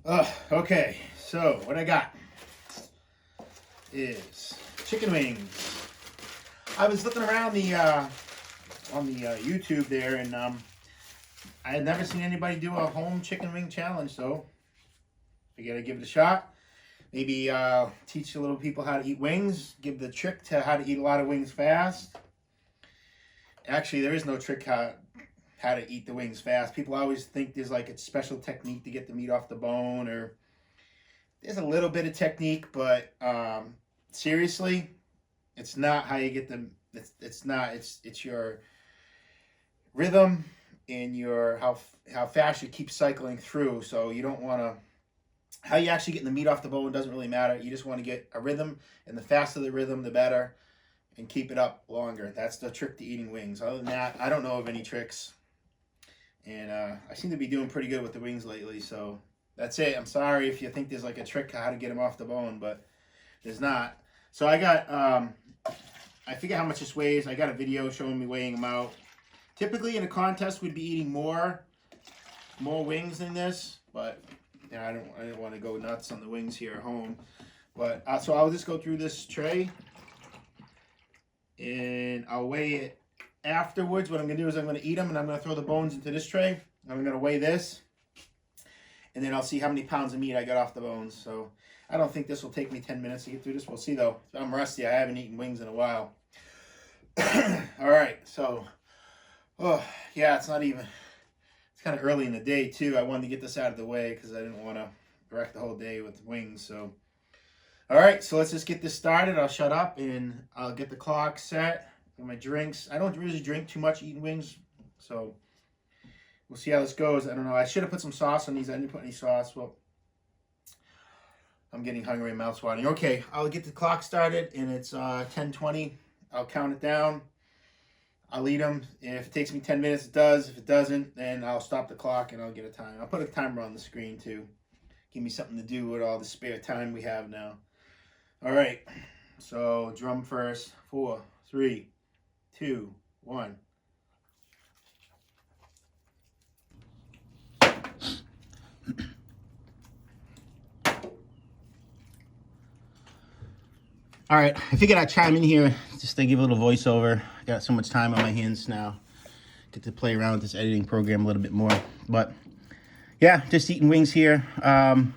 Okay, so what I got is chicken wings. I was looking around the on the YouTube there, and I had never seen anybody do a home chicken wing challenge, so figured I'd give it a shot. Maybe teach a little people how to eat wings. Give the trick to how to eat a lot of wings fast. Actually, there is no trick how to eat the wings fast. People always think there's like a special technique to get the meat off the bone, or there's a little bit of technique, but seriously, it's not how you get them. It's not. It's your rhythm and your how fast you keep cycling through. So you don't want to. How you actually getting the meat off the bone doesn't really matter. You just want to get a rhythm, and the faster the rhythm, the better, and keep it up longer. That's the trick to eating wings. Other than that, I don't know of any tricks. And I seem to be doing pretty good with the wings lately, so that's it. I'm sorry if you think there's like a trick how to get them off the bone, but there's not. So I got, I forget how much this weighs. I got a video showing me weighing them out. Typically in a contest, we'd be eating more wings than this, but yeah, I didn't want to go nuts on the wings here at home. But so I'll just go through this tray, and I'll weigh it. Afterwards, what I'm going to do is I'm going to eat them, and I'm going to throw the bones into this tray. I'm going to weigh this, and then I'll see how many pounds of meat I got off the bones. So I don't think this will take me 10 minutes to get through this. We'll see, though. I'm rusty. I haven't eaten wings in a while. All right, so, oh, yeah, it's not even, it's kind of early in the day, too. I wanted to get this out of the way because I didn't want to wreck the whole day with wings. So, all right, so let's just get this started. I'll shut up, and I'll get the clock set. My drinks. I don't really drink too much eating wings, so we'll see how this goes. I don't know. I should have put some sauce on these. I didn't put any sauce. Well, I'm getting hungry and mouth's watering. Okay, I'll get the clock started, and it's 10:20. I'll count it down. I'll eat them. And if it takes me 10 minutes, it does. If it doesn't, then I'll stop the clock and I'll get a time. I'll put a timer on the screen too. Give me something to do with all the spare time we have now. All right. So drum first. 4, 3, 2, 1. All right, I figured I'd chime in here just to give a little voiceover. I got so much time on my hands now. Get to play around with this editing program a little bit more. But yeah, just eating wings here. I'm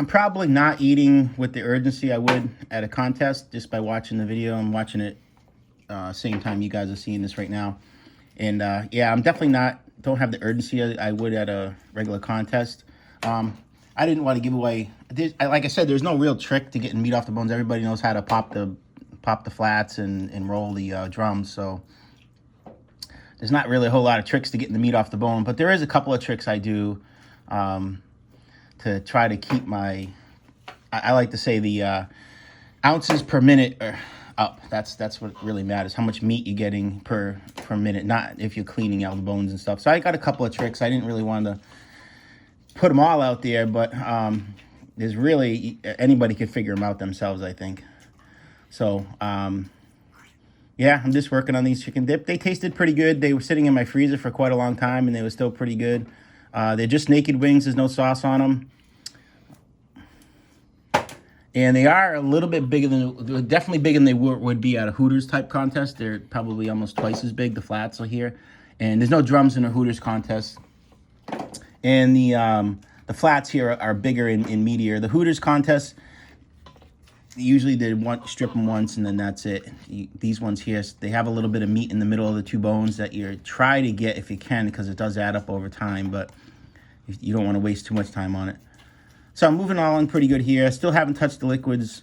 probably not eating with the urgency I would at a contest just by watching the video. I'm watching it same time you guys are seeing this right now. And yeah, I'm definitely don't have the urgency I would at a regular contest. I didn't want to give away, like I said, there's no real trick to getting meat off the bones. Everybody knows how to pop the flats and roll the drums. So there's not really a whole lot of tricks to getting the meat off the bone, but there is a couple of tricks I do to try to keep my, I like to say the ounces per minute up. That's what really matters. How much meat you're getting per minute, not if you're cleaning out the bones and stuff. So I got a couple of tricks. I didn't really want to put them all out there, but there's really, anybody can figure them out themselves, I think. So yeah, I'm just working on these chicken dip. They tasted pretty good. They were sitting in my freezer for quite a long time, and they were still pretty good. They're just naked wings. There's no sauce on them. And they are a little bit bigger than, definitely bigger than they would be at a Hooters type contest. They're probably almost twice as big. The flats are here. And there's no drums in a Hooters contest. And the flats here are bigger and meatier. The Hooters contest, usually they strip them once and then that's it. These ones here, they have a little bit of meat in the middle of the two bones that you try to get if you can, because it does add up over time, but you don't want to waste too much time on it. So I'm moving along pretty good here. Still haven't touched the liquids.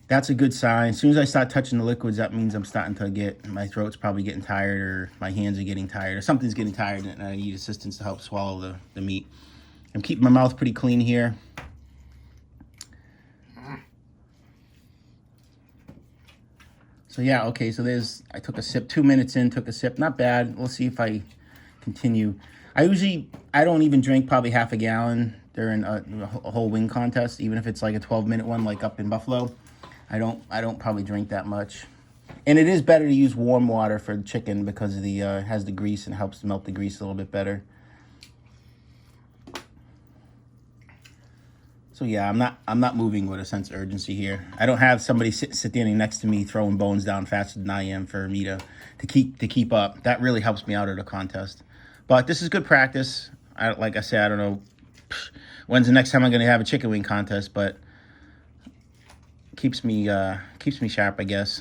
That's a good sign. As soon as I start touching the liquids, that means I'm starting to get, my throat's probably getting tired, or my hands are getting tired, or something's getting tired, and I need assistance to help swallow the meat. I'm keeping my mouth pretty clean here. So yeah, okay, so I took a sip, 2 minutes in, took a sip, not bad. We'll see if I continue. I don't even drink probably half a gallon during a whole wing contest, even if it's like a 12-minute one, like up in Buffalo. I don't probably drink that much. And it is better to use warm water for the chicken because it has the grease and helps to melt the grease a little bit better. So yeah, I'm not moving with a sense of urgency here. I don't have somebody standing next to me throwing bones down faster than I am for me to keep up. That really helps me out at a contest. But this is good practice. Like I said, I don't know when's the next time I'm going to have a chicken wing contest, but keeps me sharp, I guess.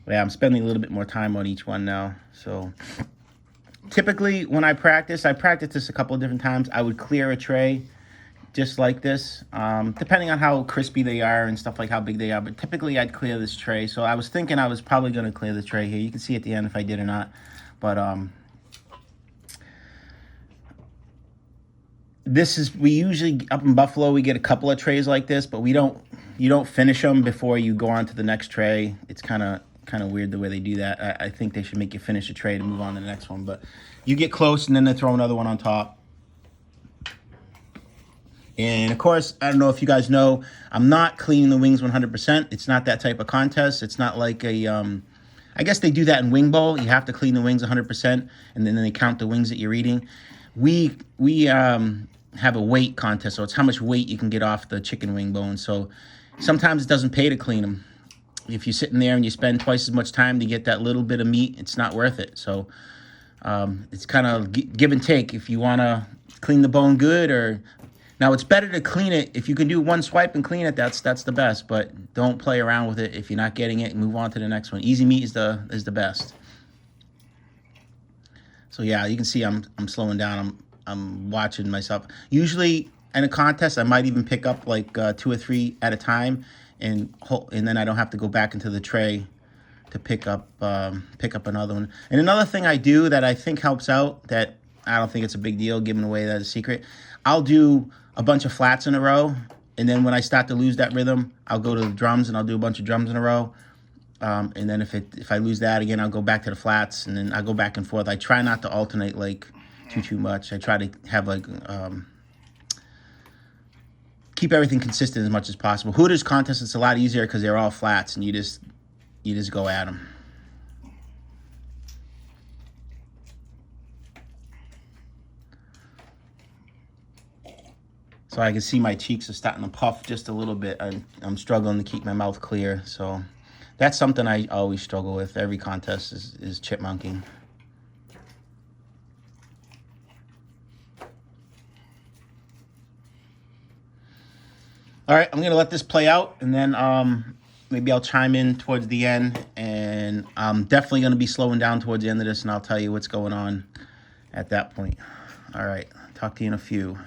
Yeah, I'm spending a little bit more time on each one now. So typically when I practice this a couple of different times. I would clear a tray just like this, depending on how crispy they are and stuff, like how big they are. But typically I'd clear this tray. So I was thinking I was probably going to clear the tray here. You can see at the end if I did or not. But we usually, up in Buffalo, we get a couple of trays like this, but you don't finish them before you go on to the next tray. It's kind of weird the way they do that. I think they should make you finish a tray to move on to the next one. But you get close and then they throw another one on top. And of course, I don't know if you guys know, I'm not cleaning the wings 100%. It's not that type of contest. It's not like I guess they do that in Wing Bowl. You have to clean the wings 100%, and then they count the wings that you're eating. We have a weight contest, so it's how much weight you can get off the chicken wing bone. So sometimes it doesn't pay to clean them. If you're sitting there and you spend twice as much time to get that little bit of meat, it's not worth it. So it's kind of give and take. If you want to clean the bone good, or now it's better to clean it. If you can do one swipe and clean it, that's the best. But don't play around with it. If you're not getting it, move on to the next one. Easy meat is the best. So yeah, you can see I'm slowing down. I'm watching myself. Usually in a contest, I might even pick up like 2 or 3 at a time, and then I don't have to go back into the tray to pick up another one. And another thing I do that I think helps out, that I don't think it's a big deal giving away that a secret, I'll do a bunch of flats in a row, and then when I start to lose that rhythm, I'll go to the drums and I'll do a bunch of drums in a row. And then if I lose that again, I'll go back to the flats, and then I go back and forth. I try not to alternate like too much. I try to have like keep everything consistent as much as possible. Hooters contest, it's a lot easier because they're all flats and you just go at them. So I can see my cheeks are starting to puff just a little bit. I'm struggling to keep my mouth clear. So that's something I always struggle with. Every contest is chipmunking. All right, I'm going to let this play out, and then maybe I'll chime in towards the end. And I'm definitely going to be slowing down towards the end of this, and I'll tell you what's going on at that point. All right, talk to you in a few.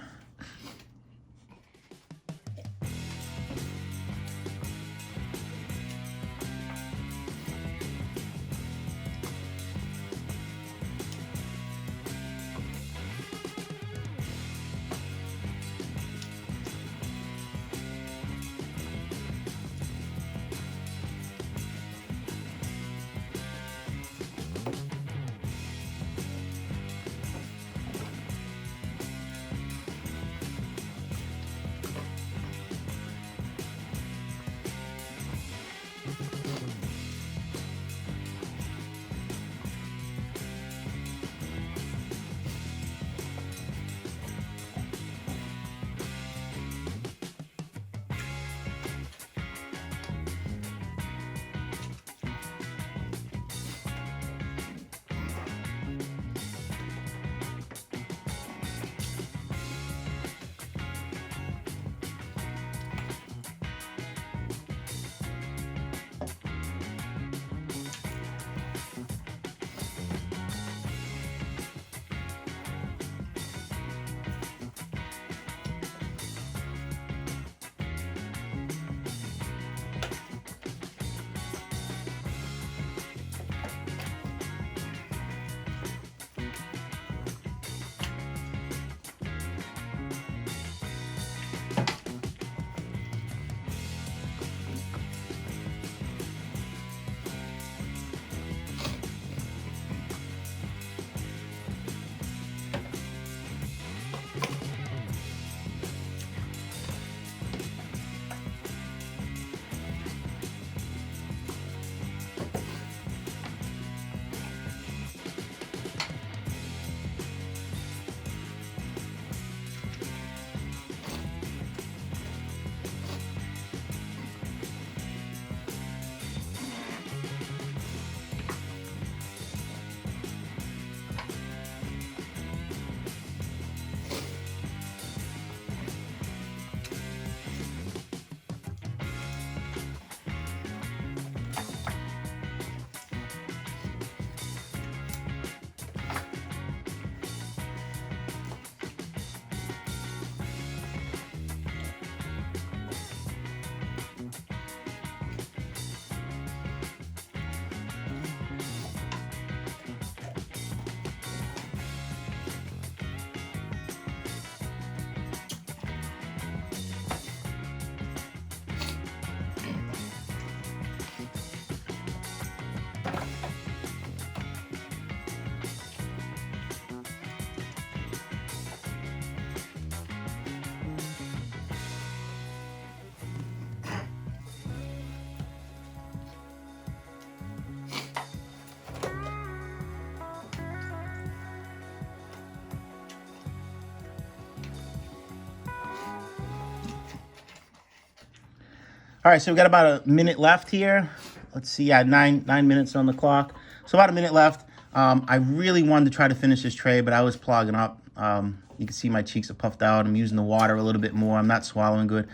All right, so we got about a minute left here. Let's see, yeah, nine minutes on the clock. So about a minute left. I really wanted to try to finish this tray, but I was clogging up. You can see my cheeks are puffed out. I'm using the water a little bit more. I'm not swallowing good.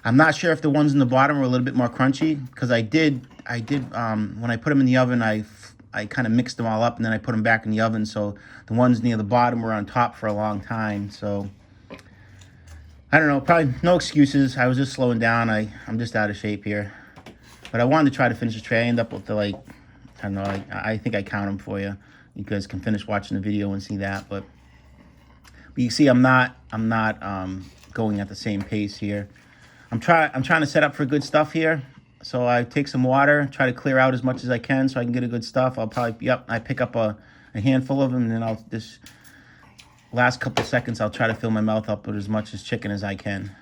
I'm not sure if the ones in the bottom are a little bit more crunchy, because I did when I put them in the oven, I kind of mixed them all up, and then I put them back in the oven. So the ones near the bottom were on top for a long time. So I don't know, probably no excuses. I was just slowing down. I'm just out of shape here. But I wanted to try to finish the tray. I end up with the, like, I don't know, I think I count them for you. You guys can finish watching the video and see that. But you see, I'm not going at the same pace here. I'm trying to set up for good stuff here. So I take some water, try to clear out as much as I can so I can get a good stuff. I'll probably, I pick up a handful of them, and then I'll just, last couple seconds, I'll try to fill my mouth up with as much as chicken as I can.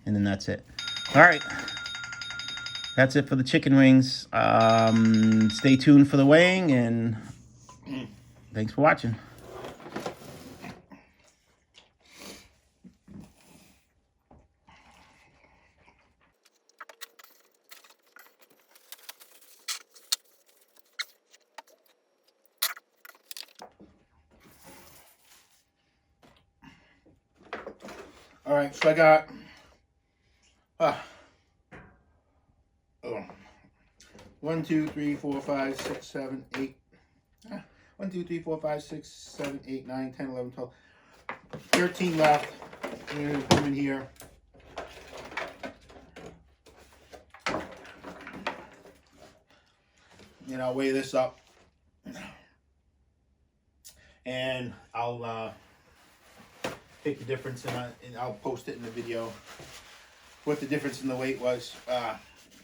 And then that's it. All right. That's it for the chicken wings. Stay tuned for the weighing, and thanks for watching. All right, so I got 1, 2, 3, 4, 5, 6, 7, 8. 1, 2, 3, 4, 5, 6, 7, 8, 9, 10, 11, 12. 13 left. I'm going to come in here. And I'll weigh this up. And I'll take the difference, and I'll post it in the video what the difference in the weight was.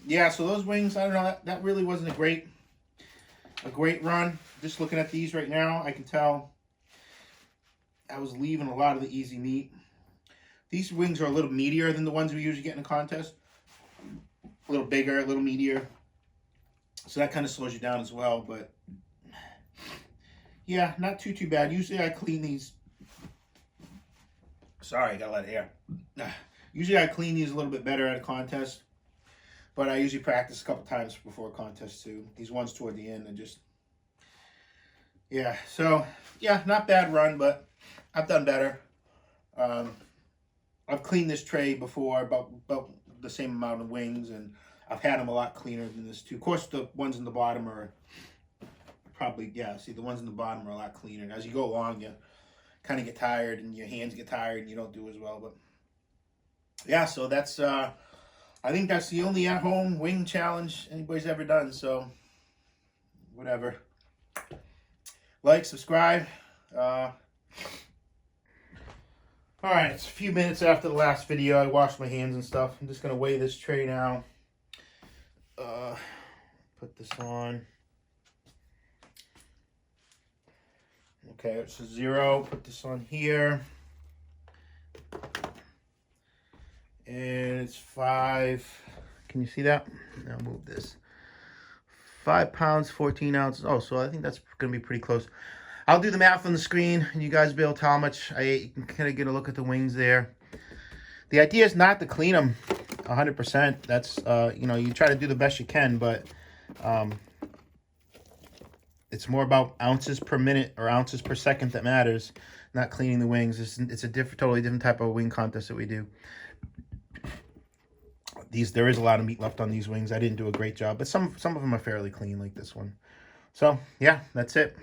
Yeah, so those wings, I don't know, that really wasn't a great run. Just looking at these right now, I can tell I was leaving a lot of the easy meat. These wings are a little meatier than the ones we usually get in a contest. A little bigger, a little meatier. So that kind of slows you down as well, but yeah, not too bad. Usually I clean these. Sorry, I got a lot of air. Usually I clean these a little bit better at a contest, but I usually practice a couple times before a contest too. These ones toward the end are just, yeah. So yeah, not bad run, but I've done better. I've cleaned this tray before, about the same amount of wings, and I've had them a lot cleaner than this too. Of course, the ones in the bottom are probably, yeah, see, the ones in the bottom are a lot cleaner. As you go along, you kind of get tired, and your hands get tired, and you don't do as well. But yeah, so that's I think that's the only at-home wing challenge anybody's ever done. So whatever. Like, subscribe. All right, it's a few minutes after the last video. I washed my hands and stuff. I'm just gonna weigh this tray now. Put this on. Okay, it's a 0. Put this on here. And it's 5. Can you see that? Now move this. 5 pounds, 14 ounces. Oh, so I think that's going to be pretty close. I'll do the math on the screen, and you guys will be able to tell how much I ate. You can kind of get a look at the wings there. The idea is not to clean them 100%. That's, you know, you try to do the best you can, but it's more about ounces per minute or ounces per second that matters, not cleaning the wings. It's a totally different type of wing contest that we do. There is a lot of meat left on these wings. I didn't do a great job, but some of them are fairly clean, like this one. So, yeah, that's it.